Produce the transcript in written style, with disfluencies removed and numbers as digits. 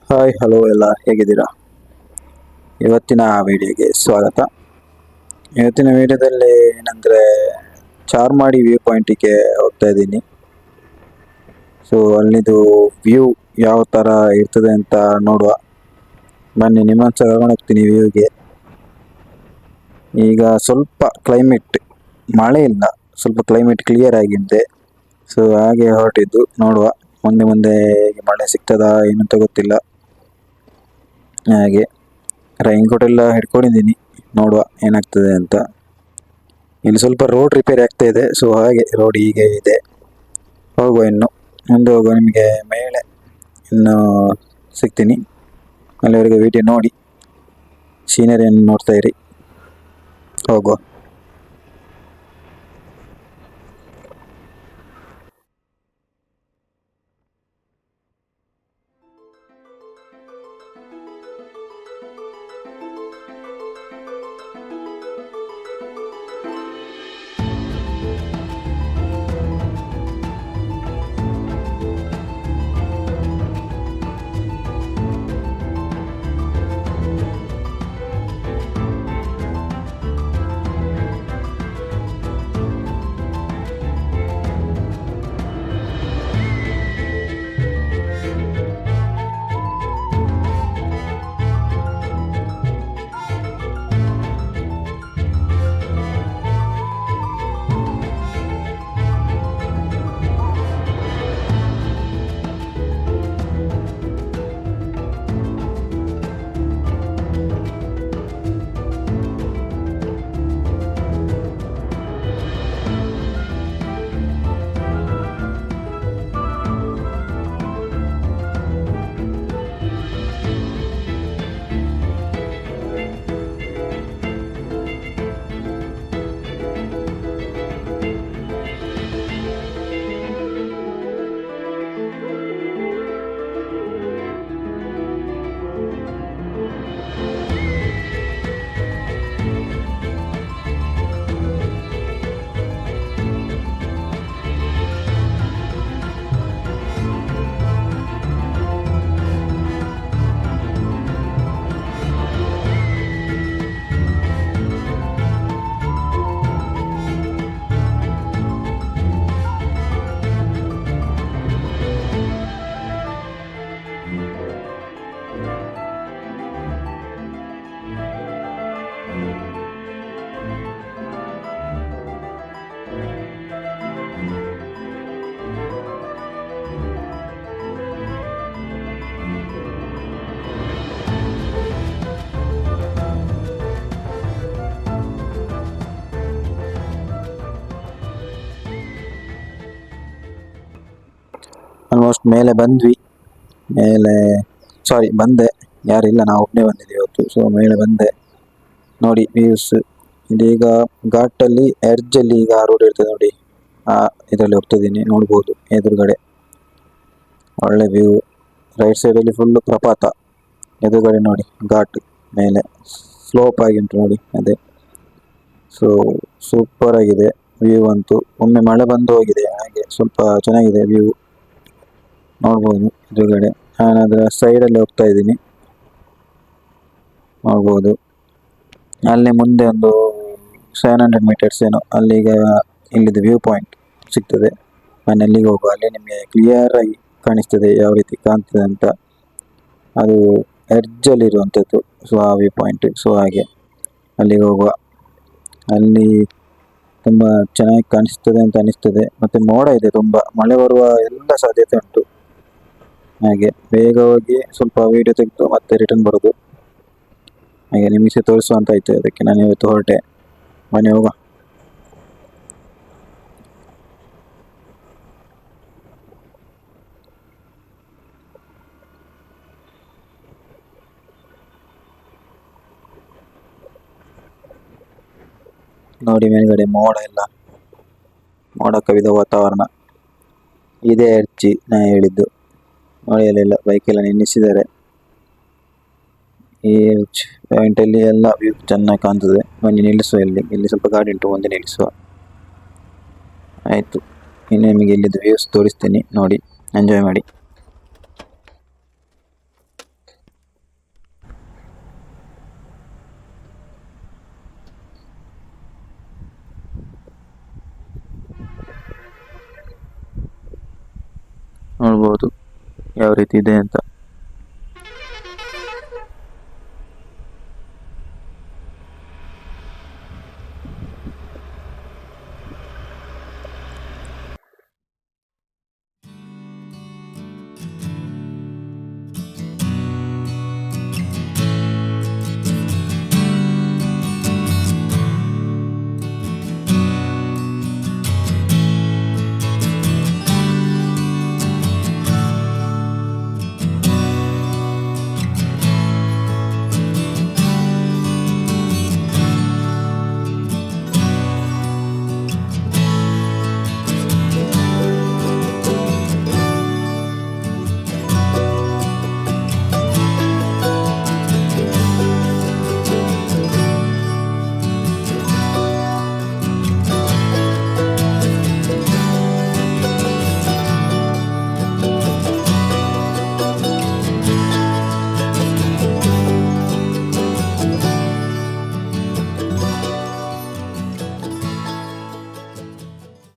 Hi hello ಎಲ್ಲ ಹೇಗಿದ್ದೀರಾ? ಇವತ್ತಿನ ವಿಡಿಯೋಗೆ ಸ್ವಾಗತ. ಇವತ್ತಿನ ವಿಡಿಯೋದಲ್ಲಿ ಏನಂದರೆ ಚಾರ್ಮಾಡಿ ವ್ಯೂ ಪಾಯಿಂಟಿಗೆ ಹೋಗ್ತಾ ಇದ್ದೀನಿ. ಸೊ ಅಲ್ಲಿದು ವ್ಯೂ ಯಾವ ಥರ ಇರ್ತದೆ ಅಂತ ನೋಡುವ. ಬನ್ನಿ ನಿಮ್ಮ ಕರ್ಕೊಂಡು ಹೋಗ್ತೀನಿ ವ್ಯೂಗೆ. ಈಗ ಸ್ವಲ್ಪ ಕ್ಲೈಮೇಟ್ ಮಳೆ ಇಲ್ಲ, ಸ್ವಲ್ಪ ಕ್ಲೈಮೇಟ್ ಕ್ಲಿಯರ್ ಆಗಿದೆ. ಸೊ ಹಾಗೆ ಹೊರಟಿದ್ದು ನೋಡುವ, ಮುಂದೆ ಮುಂದೆ ಮಳೆ ಸಿಗ್ತದಾ ಏನಂತ ಗೊತ್ತಿಲ್ಲ. ಹಾಗೆ ರೈನ್ಕೋಟ್ ಎಲ್ಲ ಹಿಡ್ಕೊಂಡಿದ್ದೀನಿ, ನೋಡುವ ಏನಾಗ್ತದೆ ಅಂತ. ಇಲ್ಲಿ ಸ್ವಲ್ಪ ರೋಡ್ ರಿಪೇರಿ ಆಗ್ತಾ ಇದೆ, ಸೊ ಹಾಗೆ ರೋಡ್ ಹೀಗೆ ಇದೆ. ಹೋಗುವ ಇನ್ನು ಮುಂದೆ ಹೋಗುವ, ನಿಮಗೆ ಮೇಲೆ ಇನ್ನು ಸಿಗ್ತೀನಿ. ಅಲ್ಲಿವರೆಗೆ ವಿಡಿಯೋ ನೋಡಿ ಸೀನರಿಯನ್ನು ನೋಡ್ತಾ ಇರಿ. ಹೋಗುವ. ಆಲ್ಮೋಸ್ಟ್ ಮೇಲೆ ಬಂದ್ವಿ. ಬಂದೆ, ಯಾರಿಲ್ಲ, ನಾವು ಒಬ್ಬನೇ ಬಂದಿದ್ದೀವಿ ಇವತ್ತು. ಸೊ ಮೇಲೆ ಬಂದೆ, ನೋಡಿ ವ್ಯೂಸ್. ಇದೀಗ ಘಾಟಲ್ಲಿ ಎಡ್ಜಲ್ಲಿ ಈಗ ರೋಡ್ ಇರ್ತದೆ ನೋಡಿ, ಆ ಇದರಲ್ಲಿ ಹೋಗ್ತಿದ್ದೀನಿ. ನೋಡ್ಬೋದು ಎದುರುಗಡೆ ಒಳ್ಳೆ ವ್ಯೂ. ರೈಟ್ ಸೈಡಲ್ಲಿ ಫುಲ್ಲು ಪ್ರಪಾತ, ಎದುರುಗಡೆ ನೋಡಿ ಘಾಟ್ ಮೇಲೆ ಸ್ಲೋಪ್ ಆಗಿ ಉಂಟು ನೋಡಿ ಅದೇ. ಸೊ ಸೂಪರ್ ಆಗಿದೆ ವ್ಯೂ ಅಂತೂ. ಒಮ್ಮೆ ಮಳೆ ಬಂದು ಹೋಗಿದೆ, ಹಾಗೆ ಸ್ವಲ್ಪ ಚೆನ್ನಾಗಿದೆ ವ್ಯೂ. ನೋಡ್ಬೋದು ಎದುರುಗಡೆ. ನಾನು ಅದರ ಸೈಡಲ್ಲಿ ಹೋಗ್ತಾ ಇದ್ದೀನಿ, ನೋಡ್ಬೋದು. ಅಲ್ಲಿ ಮುಂದೆ ಒಂದು 700 ಮೀಟರ್ಸ್ ಏನೋ, ಅಲ್ಲಿಗ ಇಲ್ಲಿದ್ದು ವ್ಯೂ ಪಾಯಿಂಟ್ ಸಿಗ್ತದೆ. ನಾನು ಅಲ್ಲಿಗೆ ಹೋಗುವ, ಅಲ್ಲಿ ನಿಮಗೆ ಕ್ಲಿಯರ್ ಆಗಿ ಕಾಣಿಸ್ತದೆ ಯಾವ ರೀತಿ ಕಾಣ್ತದೆ ಅಂತ. ಅದು ಎಡ್ಜಲ್ಲಿ ಇರುವಂಥದ್ದು, ಸೊ ಆ ವ್ಯೂ ಪಾಯಿಂಟ್. ಸೊ ಹಾಗೆ ಅಲ್ಲಿಗೆ ಹೋಗುವ. ಅಲ್ಲಿ ತುಂಬ ಚೆನ್ನಾಗಿ ಕಾಣಿಸ್ತದೆ ಅಂತ ಅನಿಸ್ತದೆ. ಮತ್ತು ಮೋಡ ಇದೆ, ತುಂಬ ಮಳೆ ಬರುವ ಎಲ್ಲ ಸಾಧ್ಯತೆ ಉಂಟು. ಹಾಗೆ ಬೇಗ ಹೋಗಿ ಸ್ವಲ್ಪ ವೀಡಿಯೋ ತೆಗೆದು ಮತ್ತೆ ರಿಟರ್ನ್ ಬರೋದು. ಹಾಗೆ ನಿಮಗೆ ತೋರಿಸುವಂತ ಆಯ್ತು, ಅದಕ್ಕೆ ನಾನು ಇವತ್ತು ಹೊರಟೆ. ಬನ್ನಿ ಹೋಗುವ. ನೋಡಿ ಮೇಲ್ಗಡೆ ಮೋಡ ಎಲ್ಲ, ಮೋಡ ಕವಿದ ವಾತಾವರಣ. ಇದೇ ಅರ್ಜಿ ನಾ ಹೇಳಿದ್ದು. ನೋಡಿ ಅಲ್ಲೆಲ್ಲ ಬೈಕೆಲ್ಲ ನಿಲ್ಲಿಸಿದ್ದಾರೆ. ಈ ಪಾಯಿಂಟಲ್ಲಿ ಎಲ್ಲ ವ್ಯೂ ಚೆನ್ನಾಗಿ ಕಾಣ್ತದೆ. ಬನ್ನಿ ನಿಲ್ಲಿಸುವ, ಇಲ್ಲಿ ಸ್ವಲ್ಪ ಗಾಡಿ ಉಂಟು, ಮುಂದೆ ನಿಲ್ಲಿಸುವ. ಆಯಿತು, ಇನ್ನು ನಿಮಗೆ ಇಲ್ಲಿದ್ದು ವ್ಯೂಸ್ ತೋರಿಸ್ತೀನಿ, ನೋಡಿ ಎಂಜಾಯ್ ಮಾಡಿ. ನೋಡ್ಬೋದು ಯಾವ ರೀತಿ ಇದೆ ಅಂತ.